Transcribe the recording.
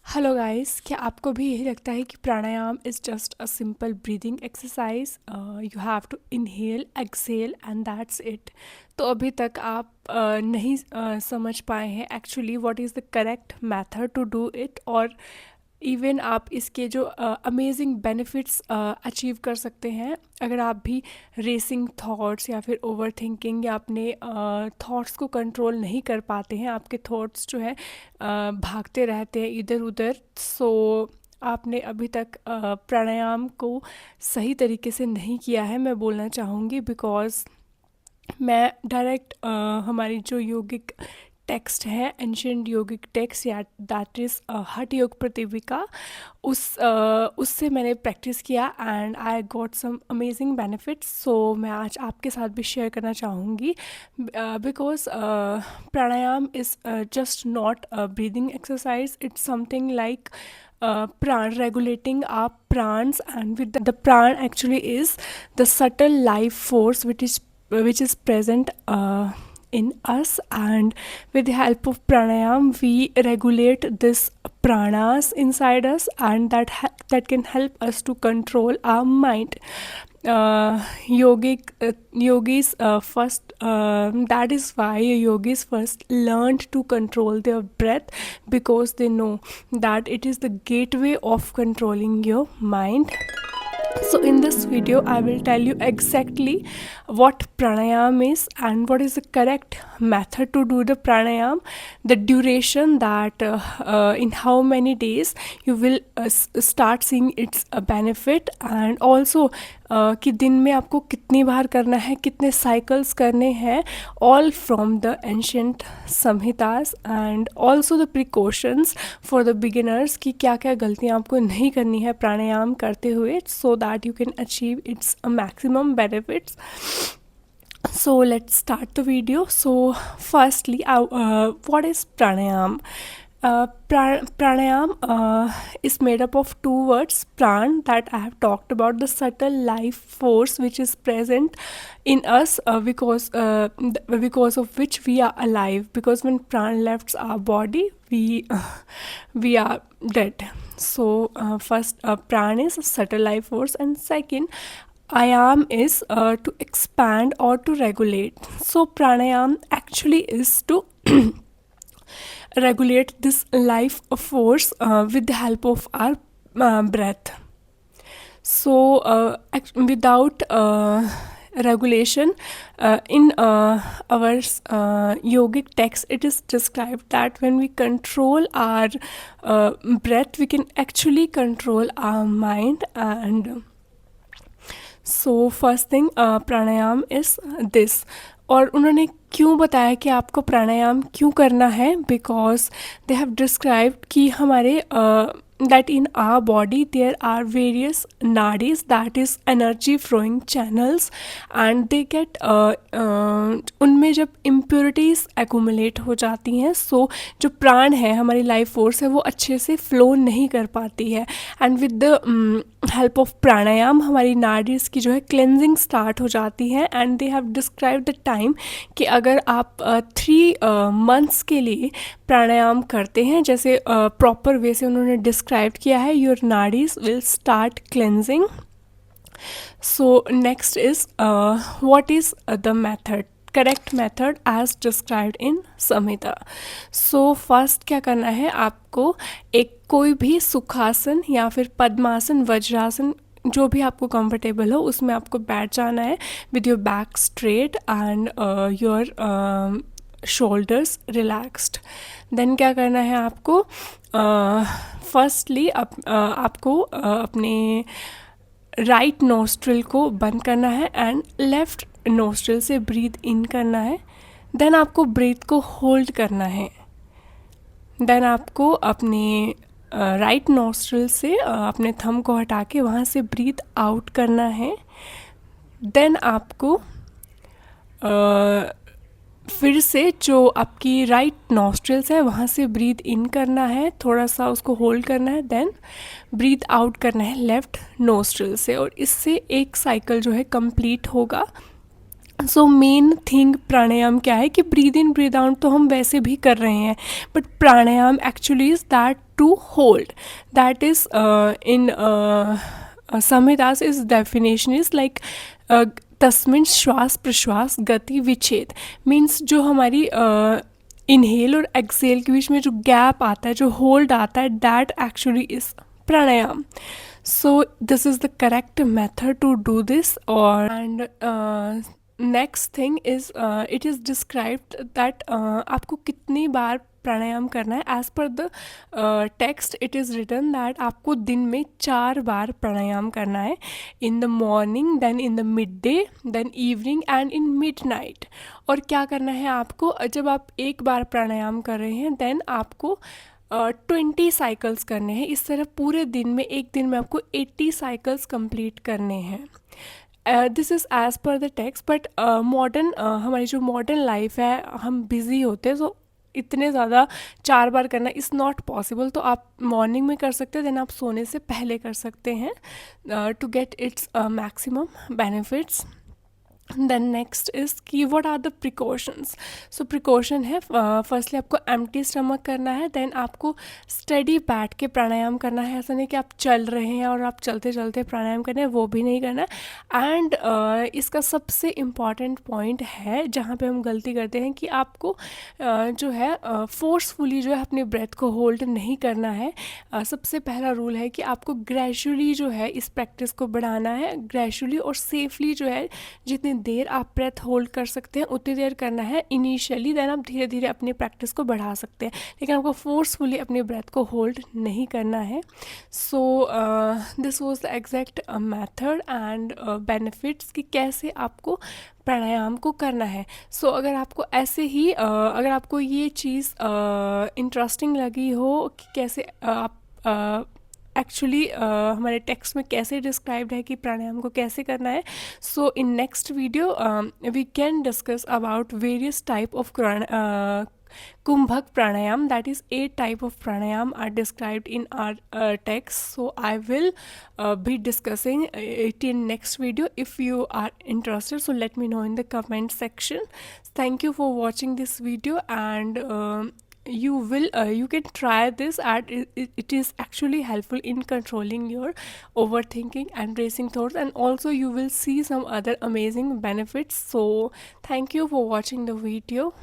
Hello guys, क्या आपको भी यही लगता है कि pranayama is just a simple breathing exercise? You have to inhale exhale and that's it. तो अभी तक आप नहीं समझ पाए हैं actually what is the correct method to do it, और इवन आप इसके जो अमेजिंग बेनिफिट्स अचीव कर सकते हैं अगर आप भी रेसिंग थॉट्स या फिर ओवर थिंकिंग या अपने थॉट्स को कंट्रोल नहीं कर पाते हैं। आपके थॉट्स जो है भागते रहते हैं इधर उधर। सो आपने अभी तक प्राणायाम को सही तरीके से नहीं किया है, मैं बोलना चाहूँगी। बिकॉज़ मैं डायरेक्ट हमारी जो योगिक टेक्स्ट है, एंशियंट योगिक टेक्स्ट, या दैट इज़ हठ योग प्रतिविका, उससे मैंने प्रैक्टिस किया and I got some amazing benefits. So मैं आज आपके साथ भी शेयर करना चाहूँगी। Because pranayama is just not a breathing exercise, it's something like pran, regulating our prans, and with the pran actually is the subtle life force which is present in us, and with the help of pranayam we regulate this pranas inside us, and that can help us to control our mind. Yogis first, that is why yogis first learned to control their breath, because they know that it is the gateway of controlling your mind. So in this video I will tell you exactly what pranayam is and what is the correct method to do the pranayam, the duration, that in how many days you will start seeing its benefit, and also कि दिन में आपको कितनी बार करना है, कितने cycles करने हैं, all from the ancient Samhitas, and also the precautions for the beginners कि क्या क्या गलतियाँ आपको नहीं करनी है प्राणायाम करते हुए, so that you can achieve it's maximum benefits. So let's start the video. So firstly, what is pranayam? Pranayam is made up of two words, pran, that I have talked about, the subtle life force which is present in us, because of which we are alive. Because when pran left our body, we are dead. So first, pran is a subtle life force, and second, ayam is to expand or to regulate. So pranayam actually is to regulate this life force with the help of our breath. So without regulation, in our yogic text it is described that when we control our breath, we can actually control our mind. And so first thing, pranayama is this. और उन्होंने क्यों बताया कि आपको प्राणायाम क्यों करना है? Because they have described कि हमारे that in our body there are various nadis, that is energy flowing channels, and they get उनमें जब impurities accumulate हो जाती हैं, so जो प्राण है, हमारी लाइफ फोर्स है, वो अच्छे से फ्लो नहीं कर पाती है. And with the help of pranayama हमारी नाडीज की जो है क्लेंजिंग स्टार्ट हो जाती है. And they have describe the time कि अगर आप 3 मंथ्स के लिए प्राणायाम करते हैं, जैसे प्रॉपर वे से उन्होंने डिस्क्राइब किया है, your nadis will start cleansing. So next is what is the method, correct method as described in Samhita. So first क्या करना है आपको, एक कोई भी सुखासन या फिर पद्मासन, वज्रासन, जो भी आपको कंफर्टेबल हो उसमें आपको बैठ जाना है with your back straight and your shoulders relaxed. Then क्या करना है आपको, फर्स्टली आपको अपने राइट नोस्ट्रिल को बंद करना है एंड लेफ़्ट नोस्ट्रिल से ब्रीथ इन करना है. देन आपको ब्रीथ को होल्ड करना है. देन आपको अपने राइट नोस्ट्रिल से अपने थंब को हटा के वहाँ से ब्रीथ आउट करना है. देन आपको फिर से जो आपकी राइट नॉस्ट्रिल्स है वहाँ से ब्रीथ इन करना है, थोड़ा सा उसको होल्ड करना है. देन ब्रीथ आउट करना है लेफ़्ट नोस्ट्रिल से, और इससे एक साइकिल जो है कंप्लीट होगा. सो मेन थिंग प्राणायाम क्या है कि ब्रीद इन ब्रीद आउट तो हम वैसे भी कर रहे हैं, but pranayama actually is that to hold, that is in Samhitas is definition is like तस्मिन श्वास प्रश्वास गति विच्छेद, मीन्स जो हमारी इनहेल और एक्सेल के बीच में जो गैप आता है, जो होल्ड आता है, that actually is pranayama. So this is the correct method to do this. Or and next thing is it is described that आपको कितनी बार प्राणायाम करना है. As per the text it is written that आपको दिन में 4 बार प्राणायाम करना है, in the morning, then in the mid day, then evening and in mid night. और क्या करना है आपको, जब आप एक बार प्राणायाम कर रहे हैं देन आपको 20 साइकिल्स करने हैं. इस तरह पूरे दिन में, एक दिन में आपको 80 साइकिल्स कंप्लीट करने हैं. This is as per the text, but modern हमारी जो मॉडर्न लाइफ है, हम बिज़ी होते हैं, तो इतने ज़्यादा 4 बार करना इज़ नॉट पॉसिबल. तो आप मॉर्निंग में कर सकते हैं, देन आप सोने से पहले कर सकते हैं to get its maximum benefits. Then next is कि what are the precautions. So precaution है, फर्स्टली आपको एम्प्टी स्टमक करना है, देन आपको स्टडी बैठ के प्राणायाम करना है. ऐसा नहीं कि आप चल रहे हैं और आप चलते चलते प्राणायाम करना है, वो भी नहीं करना है. एंड इसका सबसे इम्पॉर्टेंट पॉइंट है जहाँ पे हम गलती करते हैं कि आपको जो है फोर्सफुली जो है अपने ब्रेथ को होल्ड नहीं करना है. सबसे पहला रूल है कि आपको ग्रेजुअली जो है इस प्रैक्टिस को बढ़ाना है, ग्रेजुअली और सेफली जो है जितनी देर आप ब्रेथ होल्ड कर सकते हैं उतनी देर करना है इनिशियली. देन आप धीरे धीरे अपनी प्रैक्टिस को बढ़ा सकते हैं, लेकिन आपको फोर्सफुली अपने ब्रेथ को होल्ड नहीं करना है. So this was the exact method and benefits कि कैसे आपको प्राणायाम को करना है. सो अगर आपको ऐसे ही अगर आपको ये चीज़ इंटरेस्टिंग लगी हो कि कैसे आप एक्चुअली हमारे टेक्स्ट में कैसे डिस्क्राइब्ड है कि प्राणायाम को कैसे करना है. So in next video we can discuss about various type of Kumbhak pranayam, that is 8 type of pranayam are described in our text. So I will be discussing it in next video. If you are interested, so let me know in the comment section. Thank you for watching this video, and you can try this, and it is actually helpful in controlling your overthinking and racing thoughts, and also you will see some other amazing benefits. So thank you for watching the video.